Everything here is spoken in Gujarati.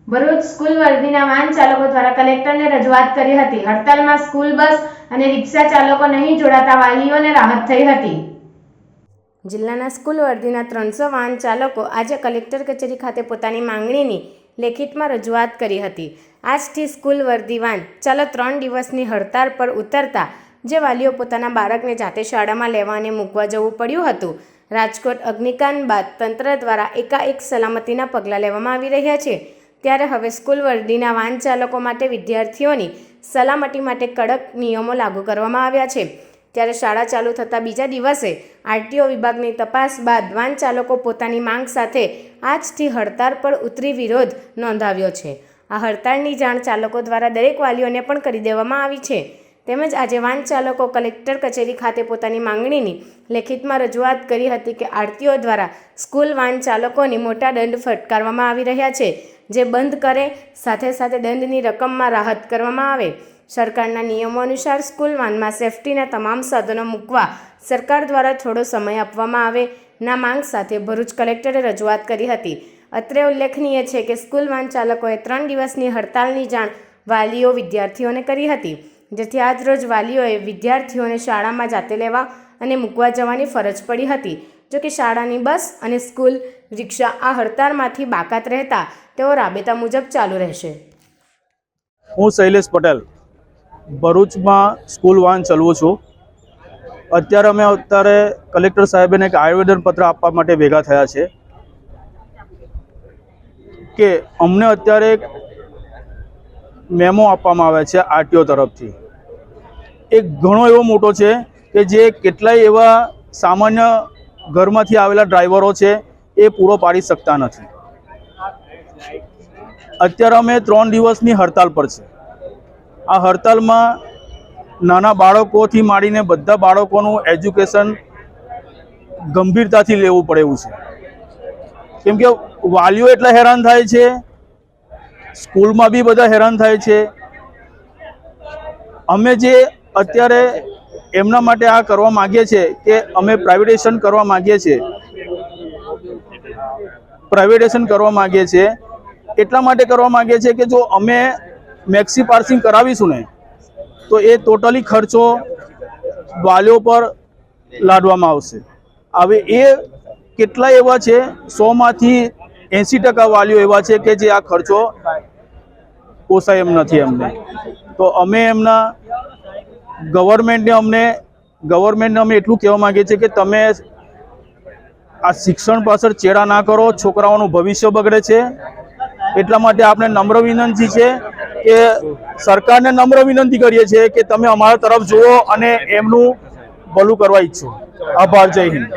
ભરૂચ સ્કૂલ વર્ધીના વાહન ચાલકો દ્વારા કલેક્ટરને રજૂઆત કરી હતી। હડતાલમાં સ્કૂલ બસ અને રિક્ષા ચાલકો નહીં જોડાતા વાલીઓને રાહત થઈ હતી। જિલ્લાના સ્કૂલ વર્ધીના 300 વાહન ચાલકો આજે કલેક્ટર કચેરી ખાતે પોતાની માંગણીની લેખિતમાં રજૂઆત કરી હતી। આજથી સ્કૂલ વર્ધી વાહન ચાલક 3 દિવસની હડતાળ પર ઉતરતા જે વાલીઓ પોતાના બાળકને જાતે શાળામાં લેવા અને મૂકવા જવું પડ્યું હતું। રાજકોટ અગ્નિકાંડ બાદ તંત્ર દ્વારા એકાએક સલામતીના પગલાં લેવામાં આવી રહ્યા છે, ત્યારે હવે સ્કૂલ વર્ધીના વાહન ચાલકો માટે વિદ્યાર્થીઓની સલામતી માટે કડક નિયમો લાગુ કરવામાં આવ્યા છે। ત્યારે શાળા ચાલુ થતાં બીજા દિવસે આરટીઓ વિભાગની તપાસ બાદ વાહન ચાલકો પોતાની માંગ સાથે આજથી હડતાળ પર ઉતરી વિરોધ નોંધાવ્યો છે। આ હડતાળની જાણ ચાલકો દ્વારા દરેક વાલીઓને પણ કરી દેવામાં આવી છે। તેમજ આજે વાહન ચાલકો કલેક્ટર કચેરી ખાતે પોતાની માંગણીની લેખિતમાં રજૂઆત કરી હતી કે આરટીઓ દ્વારા સ્કૂલ વાહન ચાલકોની મોટા દંડ ફટકારવામાં આવી રહ્યા છે, જે બંધ કરે, સાથે સાથે દંડની રકમમાં રાહત કરવામાં આવે। સરકારના નિયમો અનુસાર સ્કૂલ વાનમાં સેફટીના તમામ સાધનો મૂકવા સરકાર દ્વારા થોડો સમય આપવામાં આવે ના માંગ સાથે ભરૂચ કલેક્ટરે રજૂઆત કરી હતી। અત્રે ઉલ્લેખનીય છે કે સ્કૂલ વાહન ચાલકોએ 3 દિવસની હડતાલની જાણ વાલીઓ વિદ્યાર્થીઓને કરી હતી, જેથી આજરોજ વાલીઓએ વિદ્યાર્થીઓને શાળામાં જાતે લેવા અને મૂકવા જવાની ફરજ પડી હતી। જો કે શાળાની બસ અને સ્કૂલ રિક્ષા આ હડતાળમાંથી બાકાત રહેતા તેઓ રાબેતા મુજબ ચાલુ રહેશે। હું શૈલેષ પટેલ ભરૂચમાં સ્કૂલ વાહન ચલાવું છું। અત્યારે કલેક્ટર સાહેબને એક આવેદન પત્ર આપવા માટે ભેગા થયા છે કે અમને અત્યારે એક મેમો આપવામાં આવે છે આરટીઓ તરફથી। એક ઘણો એવો મોટો છે કે જે કેટલાય એવા સામાન્ય ઘરમાંથી આવેલા ડ્રાઈવરો છે એ પૂરો પાડી શકતા નથી। અત્યારે અમે 3 દિવસની હડતાલ પર છે। આ હડતાલમાં નાના બાળકોથી માંડીને બધા બાળકોનું એજ્યુકેશન ગંભીરતાથી લેવું પડે એવું છે, કેમ કે વાલીઓ એટલા હેરાન થાય છે, સ્કૂલમાં બી બધા હેરાન થાય છે। અમે જે અત્યારે એમના માટે આ કરવા માગીએ છીએ કે અમે પ્રાઇવેટેશન કરવા માગીએ છીએ એટલા માટે કરવા માગીએ છીએ કે જો અમે મેક્સી પાર્સિંગ કરાવીશું ને તો એ ટોટલી ખર્ચો વાલીઓ પર લાદવામાં આવશે। હવે એ કેટલાય એવા છે, 100માંથી 80% વાલીઓ એવા છે કે જે આ ખર્ચો પોસાય એમ નથી એમને। તો અમે એમના ગવર્મેન્ટને અમે એટલું કહેવા માંગીએ છીએ કે તમે આ શિક્ષણ પાછળ ચેડા ના કરો, છોકરાઓનું ભવિષ્ય બગડે છે। એટલા માટે આપણે નમ્ર વિનંતી છે કે સરકારને નમ્ર વિનંતી કરીએ છીએ કે તમે અમારા તરફ જુઓ અને એમનું ભલું કરવા ઈચ્છો। આભાર, જય હિન્દ।